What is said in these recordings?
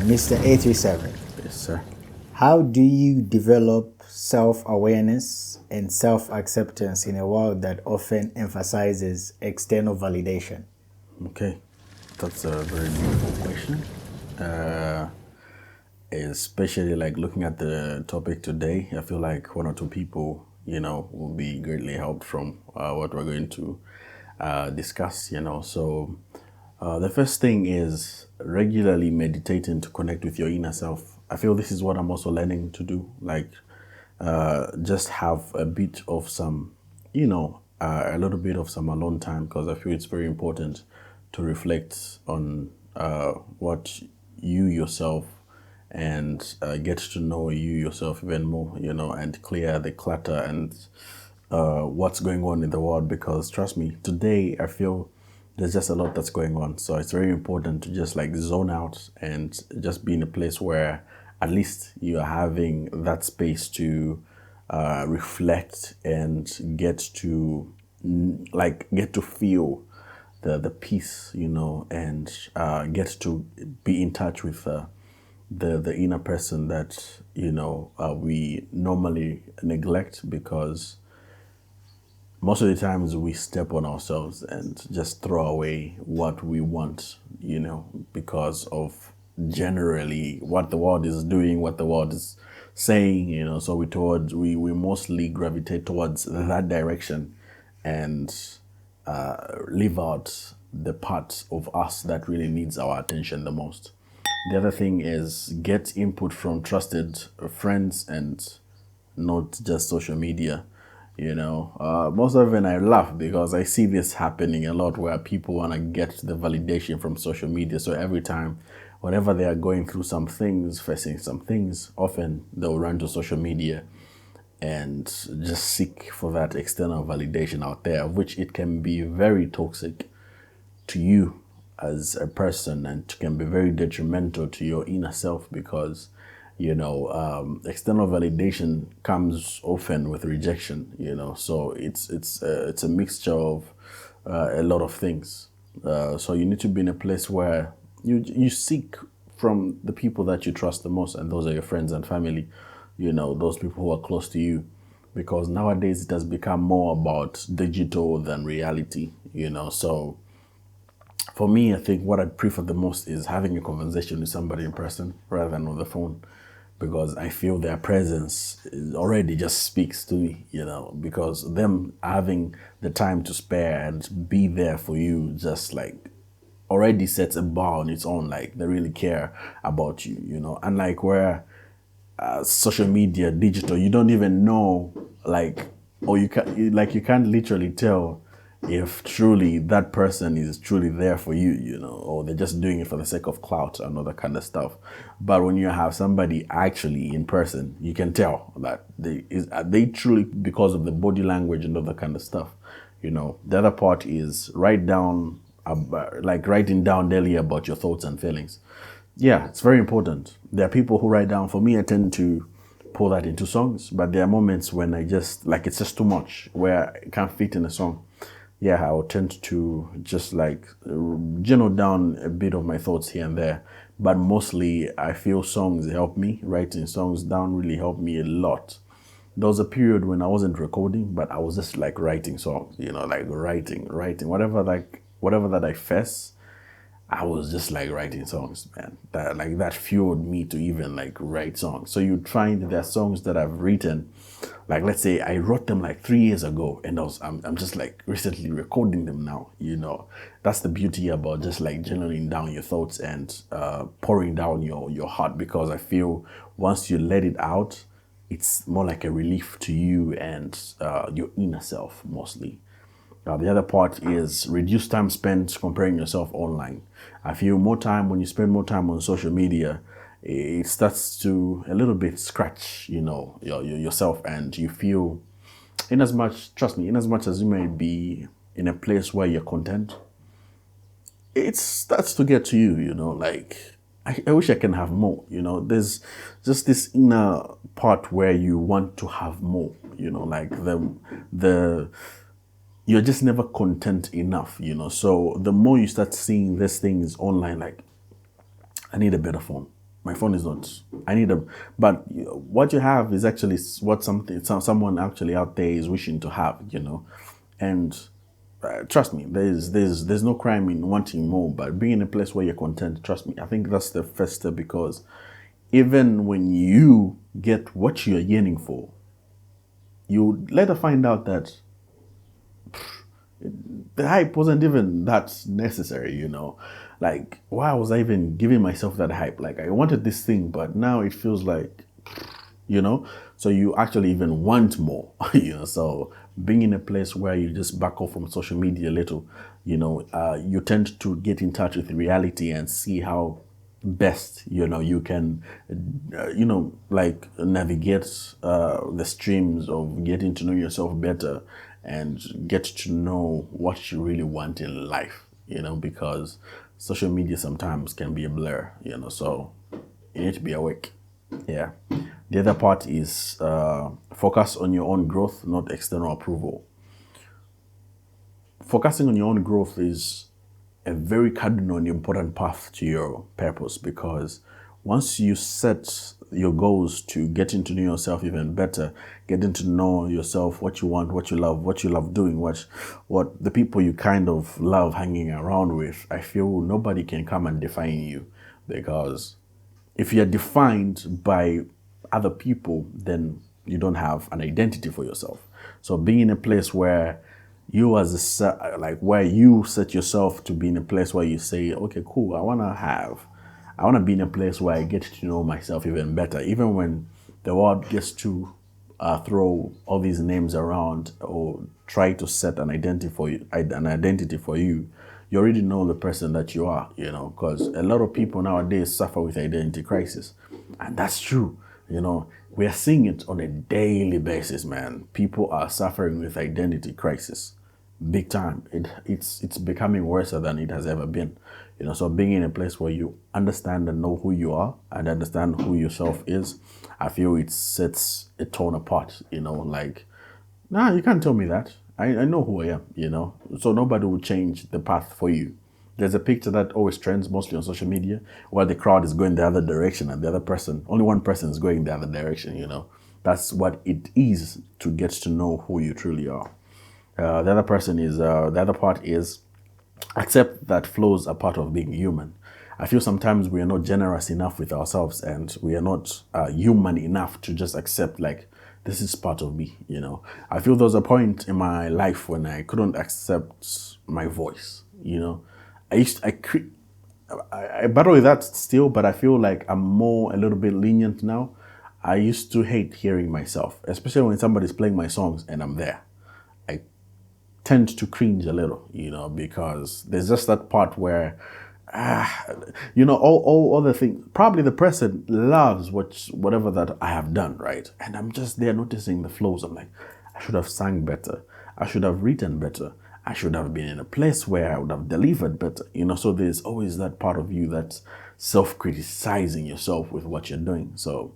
Mr. 837, Yes, sir. how do you develop self-awareness and self-acceptance in a world that often emphasizes external validation? Okay, that's a very beautiful question. Uh, Especially like looking at the topic today, I feel like one or two people, will be greatly helped from what we're going to discuss. The first thing is regularly meditating to connect with your inner self. I feel this is what I'm also learning to do. Like, just have a bit of some, a little bit of some alone time because I feel it's very important to reflect on what you yourself and get to know you yourself even more, and clear the clutter and what's going on in the world. Because trust me, today I feel there's just a lot that's going on. So it's very important to just like zone out and just be in a place where at least you are having that space to reflect and get to feel the peace, and get to be in touch with the inner person that we normally neglect, because most of the times we step on ourselves and just throw away what we want, because of generally what the world is doing, what the world is saying, so we mostly gravitate towards that direction and leave out the part of us that really needs our attention the most. The other thing is get input from trusted friends and not just social media. Most often I laugh because I see this happening a lot where people want to get the validation from social media. So every time, whenever they are going through some things, facing some things, often they'll run to social media and just seek for that external validation out there, of which it can be very toxic to you as a person and can be very detrimental to your inner self, because external validation comes often with rejection, so it's a mixture of a lot of things. So you need to be in a place where you seek from the people that you trust the most, and those are your friends and family, those people who are close to you, because nowadays it has become more about digital than reality. So for me, I think what I prefer the most is having a conversation with somebody in person rather than on the phone, because I feel their presence already just speaks to me, because them having the time to spare and be there for you just like already sets a bar on its own. Like they really care about you, unlike where social media, digital, you don't even know, like, or you can't literally tell if truly that person is truly there for you, or they're just doing it for the sake of clout and all that kind of stuff. But when you have somebody actually in person, you can tell that they truly, because of the body language and all that kind of stuff. The other part is writing down daily about your thoughts and feelings. Yeah, it's very important. There are people who write down. For me, I tend to pull that into songs, but there are moments when I just like it's just too much where it can't fit in a song. Yeah, I will tend to just like journal down a bit of my thoughts here and there. But mostly, I feel songs help me. Writing songs down really helped me a lot. There was a period when I wasn't recording, but I was just like writing songs, like writing, whatever that I face. I was just like writing songs, man. That fueled me to even like write songs. So you'd find there are songs that I've written, like let's say I wrote them like 3 years ago, and I'm just like recently recording them now. That's the beauty about just like journaling down your thoughts and pouring down your heart, because I feel once you let it out, it's more like a relief to you and your inner self mostly. The other part is reduce time spent comparing yourself online. I feel more time when you spend more time on social media, it starts to a little bit scratch, yourself, and you feel, trust me, in as much as you may be in a place where you're content, it starts to get to you, like I wish I can have more, there's just this inner part where you want to have more, like the you're just never content enough, So the more you start seeing these things online, like, I need a better phone. My phone is not. I need a. But what you have is actually what someone actually out there is wishing to have. And trust me, there's no crime in wanting more, but being in a place where you're content. Trust me, I think that's the first step, because even when you get what you're yearning for, you later find out that the hype wasn't even that necessary. Like, why was I even giving myself that hype? Like, I wanted this thing, but now it feels like, so you actually even want more. So being in a place where you just back off from social media a little, you tend to get in touch with reality and see how best you can like navigate the streams of getting to know yourself better and get to know what you really want in life, because social media sometimes can be a blur, so you need to be awake. Yeah. The other part is focus on your own growth, not external approval. Focusing on your own growth is a very cardinal and important path to your purpose, because once you set your goals to getting to know yourself even better, getting to know yourself, what you want, what you love doing, what the people you kind of love hanging around with, I feel nobody can come and define you, because if you're defined by other people, then you don't have an identity for yourself. So being in a place where you where you set yourself to be in a place where you say, okay, cool, I want to be in a place where I get to know myself even better, even when the world gets to throw all these names around or try to set an identity for you. You already know the person that you are, because a lot of people nowadays suffer with identity crisis. And that's true. We are seeing it on a daily basis, man. People are suffering with identity crisis. Big time. It's becoming worse than it has ever been. So being in a place where you understand and know who you are and understand who yourself is, I feel it sets a tone apart, like, nah, you can't tell me that. I know who I am, so nobody will change the path for you. There's a picture that always trends mostly on social media where the crowd is going the other direction and only one person is going the other direction. That's what it is to get to know who you truly are. The other part is accept that flaws are part of being human. I feel sometimes we are not generous enough with ourselves, and we are not human enough to just accept, like, this is part of me. I feel there was a point in my life when I couldn't accept my voice. I battle with that still, but I feel like I'm a little bit lenient now. I used to hate hearing myself, especially when somebody's playing my songs and I'm there. I tend to cringe a little, because there's just that part where, all other things. Probably the person loves whatever that I have done, right? And I'm just there noticing the flaws. I'm like, I should have sang better. I should have written better. I should have been in a place where I would have delivered better. So there's always that part of you that's self-criticizing yourself with what you're doing. So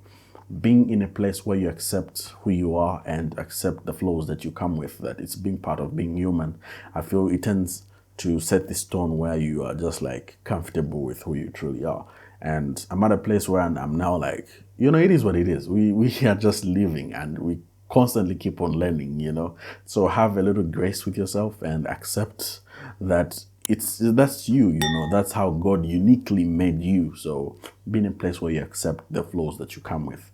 being in a place where you accept who you are and accept the flaws that you come with, that it's being part of being human, I feel it tends to set this tone where you are just like comfortable with who you truly are. And I'm at a place where I'm now like, it is what it is. We are just living and we constantly keep on learning. So have a little grace with yourself and accept that that's you, that's how God uniquely made you. So be in a place where you accept the flaws that you come with.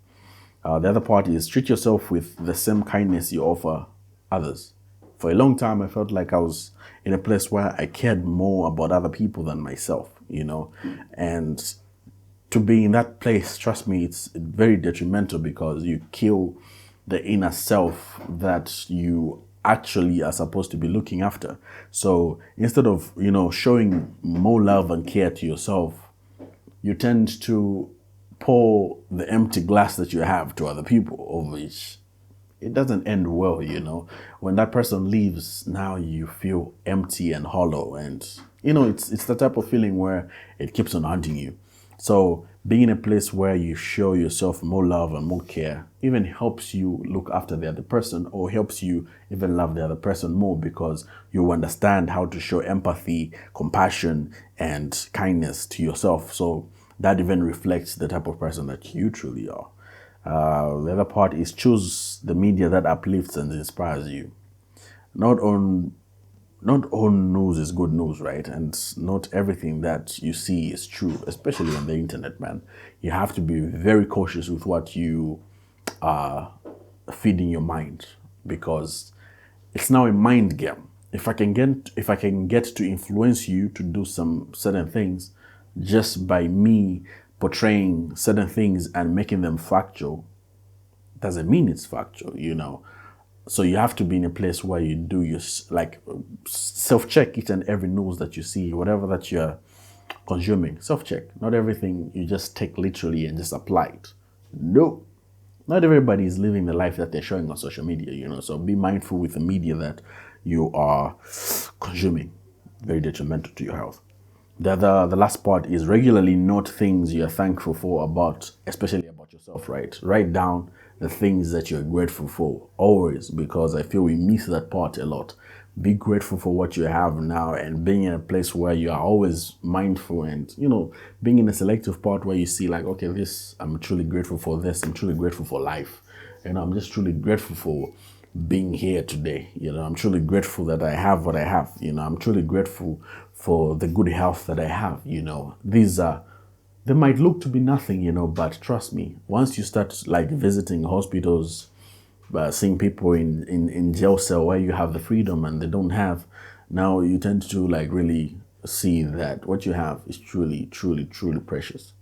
The other part is treat yourself with the same kindness you offer others. For a long time, I felt like I was in a place where I cared more about other people than myself, and to be in that place, trust me, it's very detrimental, because you kill the inner self that you actually are supposed to be looking after. So instead of, showing more love and care to yourself, you tend to pour the empty glass that you have to other people, of which it doesn't end well. When that person leaves, now you feel empty and hollow, and it's the type of feeling where it keeps on haunting you. So being in a place where you show yourself more love and more care even helps you look after the other person, or helps you even love the other person more, because you understand how to show empathy, compassion, and kindness to yourself. So that even reflects the type of person that you truly are. The other part is choose the media that uplifts and inspires you. Not on not all news is good news, right? And not everything that you see is true, especially on the internet, man. You have to be very cautious with what you feed in your mind, because it's now a mind game. If I can get to influence you to do some certain things just by me portraying certain things and making them factual, doesn't mean it's factual. So you have to be in a place where you do your like self-check each and every news that you see, whatever that you're consuming. Self-check. Not everything you just take literally and just apply it. No, not everybody is living the life that they're showing on social media. So be mindful with the media that you are consuming. Very detrimental to your health. The last part is regularly note things you're thankful for about, especially about yourself, right? Write down the things that you're grateful for always, because I feel we miss that part a lot. Be grateful for what you have now, and being in a place where you are always mindful, and being in a selective part where you see like, okay, this, I'm truly grateful for this, I'm truly grateful for life. I'm just truly grateful for being here today. I'm truly grateful that I have what I have. I'm truly grateful for the good health that I have. These are, they might look to be nothing, but trust me, once you start like visiting hospitals, seeing people in jail cell where you have the freedom and they don't have, now you tend to like really see that what you have is truly, truly, truly precious.